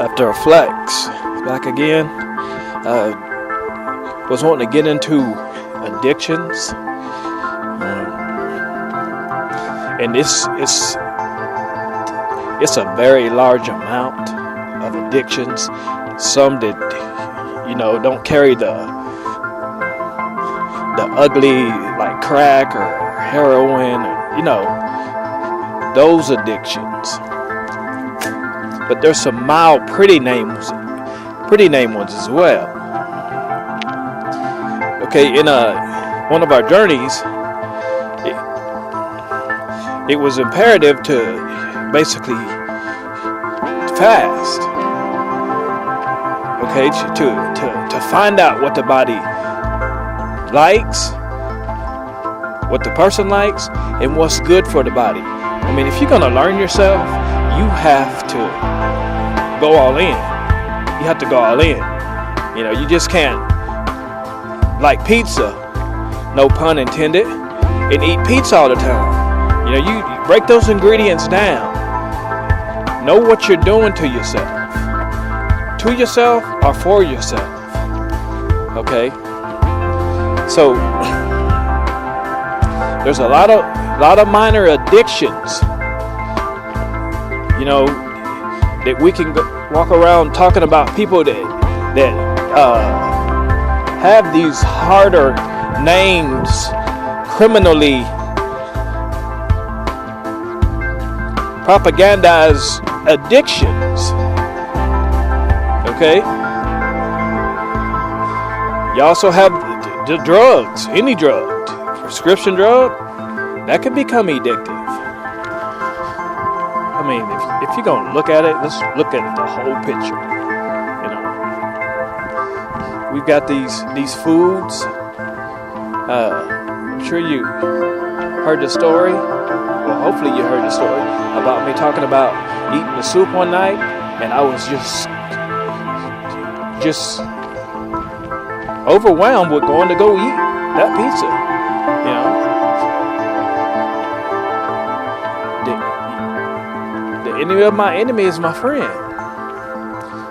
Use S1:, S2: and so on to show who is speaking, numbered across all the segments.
S1: After Flexx, back again. Was wanting to get into addictions, and it's a very large amount of addictions. Some that don't carry the ugly like crack or heroin, or, those addictions. But there's some mild, pretty name ones as well. Okay, in one of our journeys, it was imperative to basically fast. Okay, to find out what the body likes, what the person likes, and what's good for the body. I mean, if you're gonna learn yourself, you have to go all in. You have to go all in. You just can't like pizza, no pun intended, and eat pizza all the time. You break those ingredients down. Know what you're doing to yourself or for yourself. Okay. So there's a lot of minor addictions. That we can walk around talking about people that have these harder names, criminally propagandize addictions. Okay? You also have the drugs, any drug, prescription drug, that can become addictive. I mean, if you're going to look at it, let's look at the whole picture. We've got these foods. I'm sure you heard the story. Well, hopefully you heard the story about me talking about eating the soup one night, and I was just overwhelmed with going to go eat that pizza. The enemy of my enemy is my friend.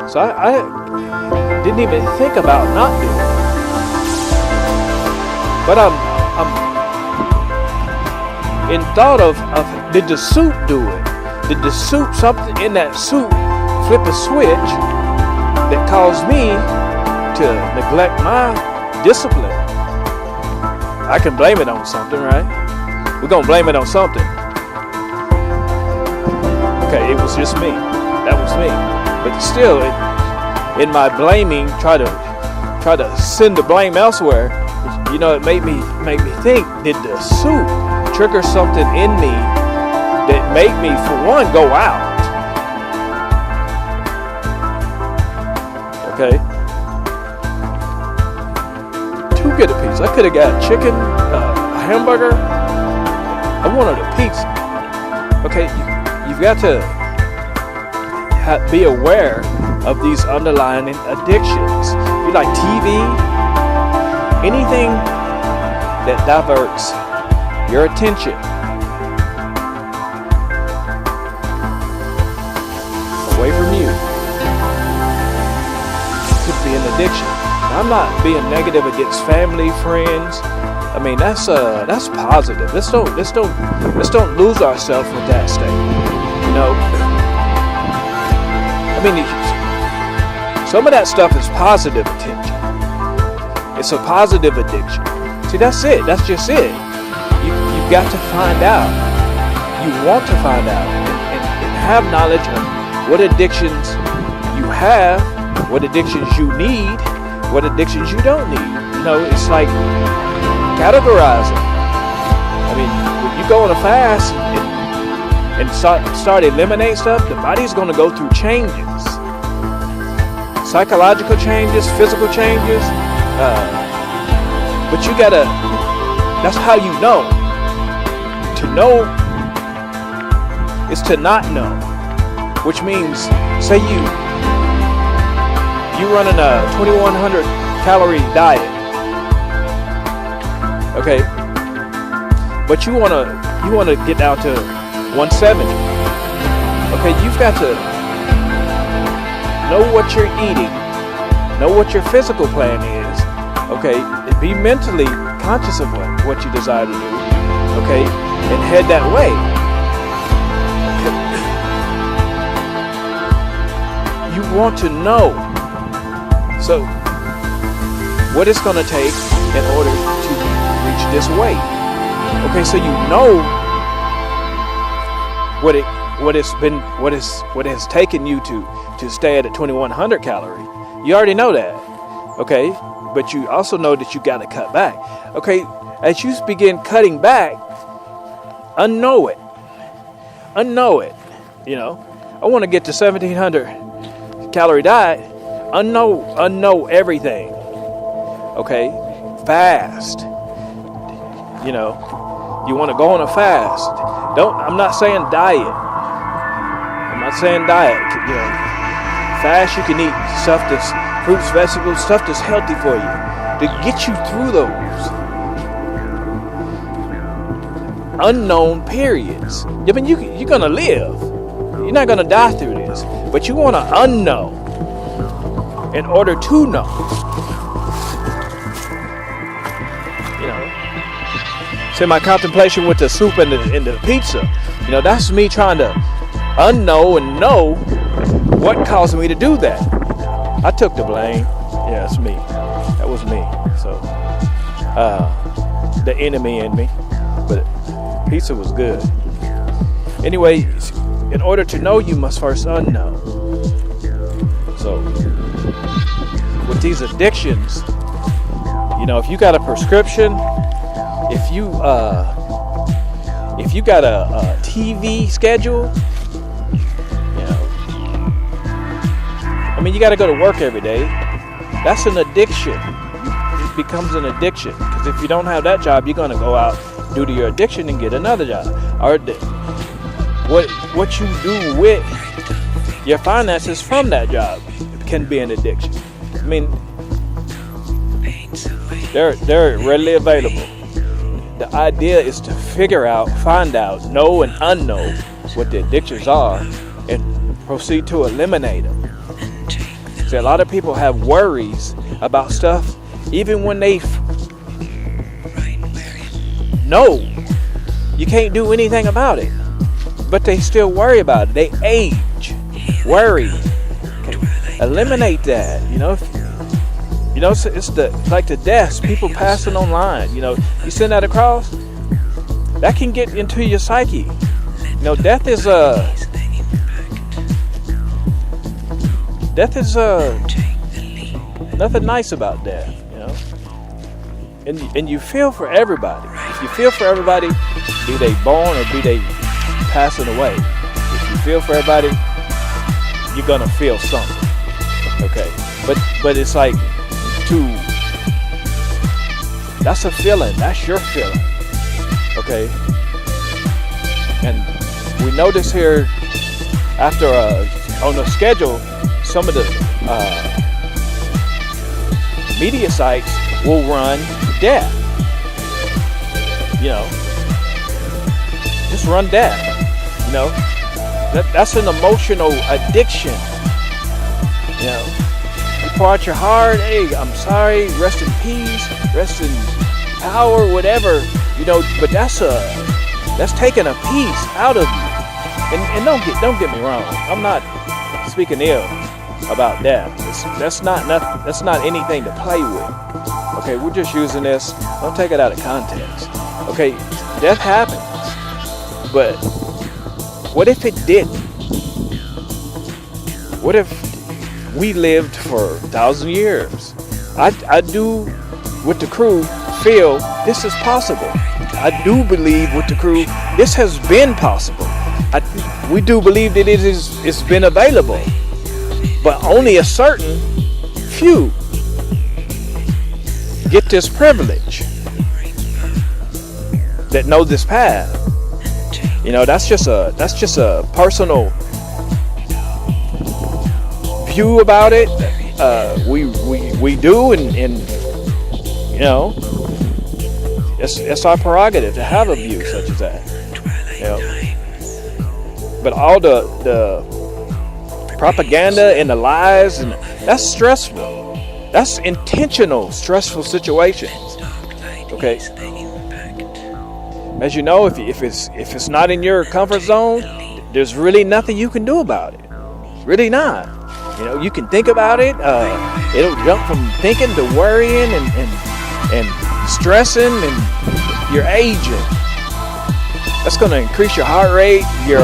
S1: So I didn't even think about not doing it. But I'm in thought of did the soup do it? Did the soup, something in that soup, flip a switch that caused me to neglect my discipline? I can blame it on something, right? We're going to blame it on something. Okay, it was just me. That was me. But still, in my blaming, try to send the blame elsewhere. It made me think: did the soup trigger something in me that made me, for one, go out? Okay. Too good a pizza. I could have got chicken, a hamburger. I wanted a pizza. Okay. You've got to be aware of these underlying addictions. You like TV, anything that diverts your attention away from you could be an addiction. Now, I'm not being negative against family, friends. I mean, that's positive. Let's don't lose ourselves with that statement. I mean, some of that stuff is positive attention. It's a positive addiction. See, that's it. That's just it. You've got to find out. You want to find out and have knowledge of what addictions you have, what addictions you need, what addictions you don't need. It's like categorizing. I mean, when you go on a fast and start eliminate stuff, the body's going to go through changes. Psychological changes, physical changes. But you gotta, that's how you know. To know is to not know. Which means, say you running a 2100 calorie diet. Okay. But you wanna get down to 170. Okay, you've got to know what you're eating, know what your physical plan is, okay, and be mentally conscious of what you desire to do, okay, and head that way. You want to know, so what it's going to take in order to reach this weight. Okay, so you know what it has taken you to stay at a 2100 calorie. You already know that. Okay, but you also know that you got to cut back. Okay, as you begin cutting back, unknow it. You know, I want to get to 1700 calorie diet. Unknow everything. Okay, fast. You know, you want to go on a fast. I'm not saying diet. You know, fast, you can eat stuff that's fruits, vegetables, stuff that's healthy for you to get you through those unknown periods. I mean, you're gonna live. You're not gonna die through this, but you want to unknow in order to know. You know, so my contemplation with the soup and the pizza, you know, that's me trying to unknow and know what caused me to do that. I took the blame. Yeah, it's me. That was me. So, the enemy in me. But pizza was good. Anyway, in order to know, you must first unknow. So, with these addictions, you know, if you got a prescription, if you got a TV schedule, I mean, you got to go to work every day. That's an addiction. It becomes an addiction. Because if you don't have that job, you're going to go out due to your addiction and get another job. Or what you do with your finances from that job can be an addiction. I mean, they're readily available. The idea is to find out, know and unknow what the addictions are and proceed to eliminate them. See, a lot of people have worries about stuff even when they know you can't do anything about it, but they still worry about it. They age, worry. Okay. Eliminate that. You know, it's like the deaths, people passing online. You know, you send that across, that can get into your psyche. You know, death is nothing nice about death, you know. And you feel for everybody. If you feel for everybody, be they born or be they passing away, if you feel for everybody, you're gonna feel something. Okay. But it's like that's a feeling. That's your feeling. Okay. And we notice here after on the schedule, some of the media sites will run death. You know, just run death. You know, that's an emotional addiction. You know, you pour out your heart. Hey, I'm sorry. Rest in peace. Rest in power. Whatever. You know, but that's taking a piece out of you. And don't get me wrong. I'm not speaking ill about death. That's not anything to play with. Okay, we're just using this. Don't take it out of context. Okay, death happens, but what if it didn't? What if we lived for 1,000 years? I do with the crew feel this is possible. I do believe with the crew this has been possible. We do believe that it's been available. But only a certain few get this privilege that know this path. You know, that's just a personal view about it. We do, and you know, it's our prerogative to have a view such as that. You know, but all the propaganda and the lies, and that's stressful. That's intentional, stressful situations. Okay. As you know, if it's not in your comfort zone, there's really nothing you can do about it. Really not. You know, you can think about it. It'll jump from thinking to worrying and stressing, and you're aging. That's going to increase your heart rate, your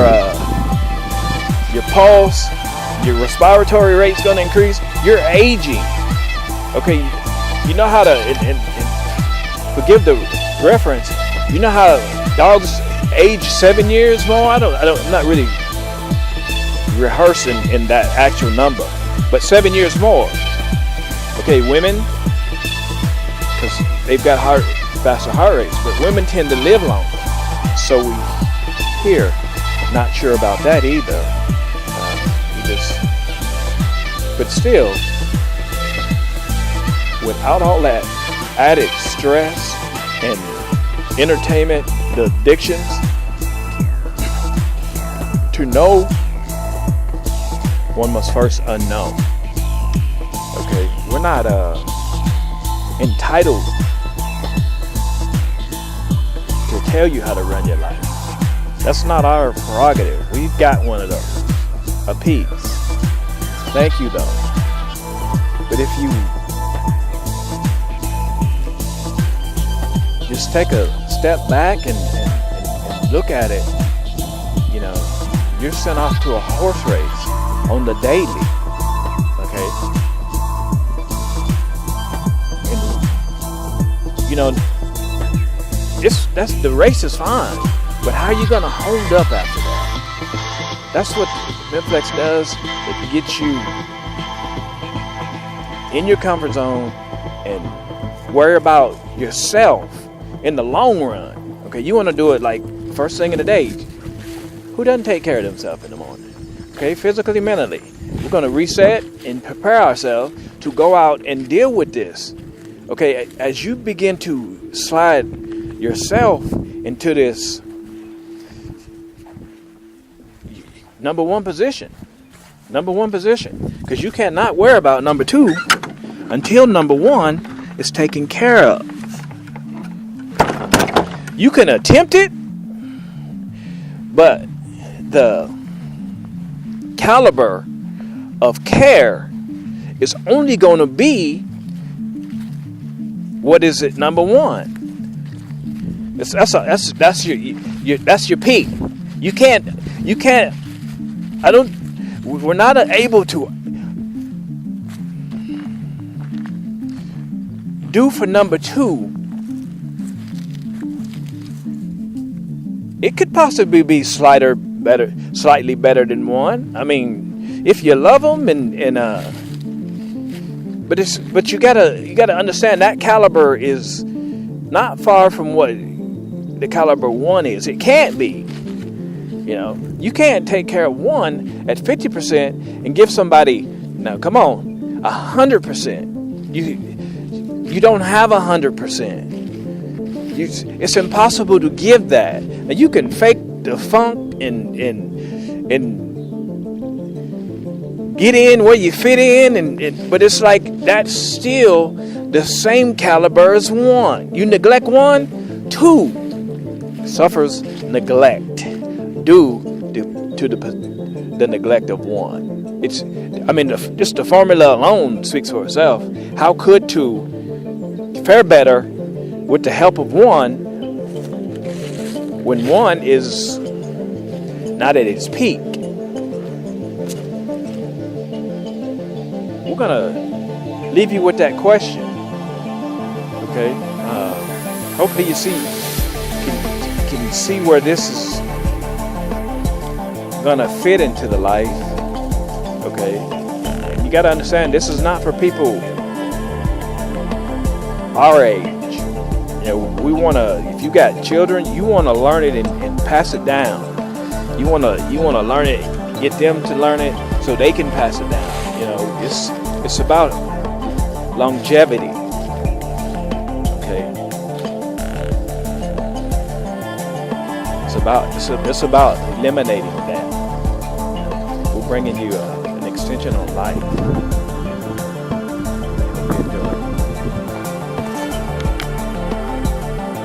S1: pulse, your respiratory rate's going to increase. You're aging. Okay, you know how to, and forgive the reference. You know how dogs age 7 years more? I'm not really rehearsing in that actual number, but 7 years more. Okay, women, because they've got faster heart rates, but women tend to live longer. So we here, not sure about that either. But still, without all that added stress and entertainment, the addictions, to know, one must first unknow. Okay, we're not entitled to tell you how to run your life. That's not our prerogative. We've got one of those a piece. Thank you though. But if you just take a step back and look at it, you know, you're sent off to a horse race on the daily. Okay? And, you know, the race is fine, but how are you gonna hold up after that? That's what MentFlexX does. It gets you in your comfort zone and worry about yourself in the long run. Okay, you want to do it like first thing in the day. Who doesn't take care of themselves in the morning? Okay, physically, mentally. We're going to reset and prepare ourselves to go out and deal with this. Okay, as you begin to slide yourself into this number one position, because you cannot worry about number two until number one is taken care of. You can attempt it, but the caliber of care is only going to be, what is it, number one? That's your peak. You can't. We're not able to do for number two. It could possibly be slightly better than one. I mean, if you love them but you gotta understand that caliber is not far from what the caliber one is. It can't be. You know, you can't take care of one at 50% and give somebody, now come on, 100%. You don't have 100%. It's impossible to give that. Now you can fake the funk and get in where you fit in, but it's like that's still the same caliber as one. You neglect one, two suffers neglect due to the neglect of one. Just the formula alone speaks for itself. How could two fare better with the help of one when one is not at its peak? We're gonna leave you with that question. Okay. Hopefully you can see where this is gonna fit into the life. Okay. And you gotta understand, this is not for people our age. You know, we wanna, if you got children, you wanna learn it and pass it down. You wanna learn it, get them to learn it so they can pass it down. You know, it's about longevity. Okay. It's about eliminating that. We're bringing you an attention on life. Hope you enjoy.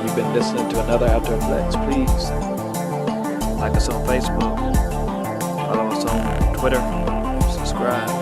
S1: You've been listening to another Outdoor Flex. Please like us on Facebook, follow us on Twitter, subscribe.